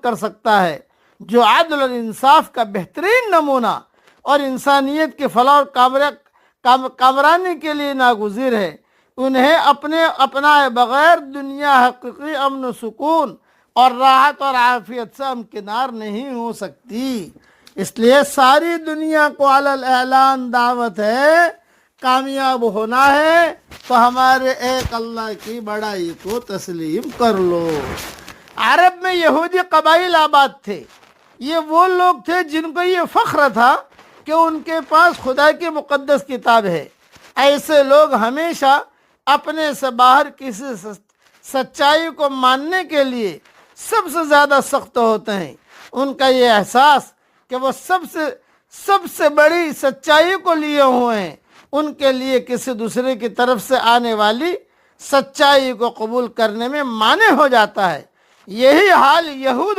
کر سکتا ہے، جو عدل اور انصاف کا بہترین نمونہ اور انسانیت کی فلاح اور کامرانی کے لیے ناگزیر ہے، انہیں اپنائے بغیر دنیا حقیقی امن و سکون اور راحت اور عافیت سے امکنار نہیں ہو سکتی۔ اس لیے ساری دنیا کو علی الاعلان دعوت ہے، کامیاب ہونا ہے تو ہمارے ایک اللہ کی بڑائی کو تسلیم کر لو۔ عرب میں یہودی قبائل آباد تھے، یہ وہ لوگ تھے جن کو یہ فخر تھا کہ ان کے پاس خدا کی مقدس کتاب ہے۔ ایسے لوگ ہمیشہ اپنے سے باہر کسی سچائی کو ماننے کے لیے سب سے زیادہ سخت ہوتے ہیں۔ ان کا یہ احساس کہ وہ سب سے بڑی سچائی کو لیے ہوئے ہیں، ان کے لیے کسی دوسرے کی طرف سے آنے والی سچائی کو قبول کرنے میں مانع ہو جاتا ہے۔ یہی حال یہود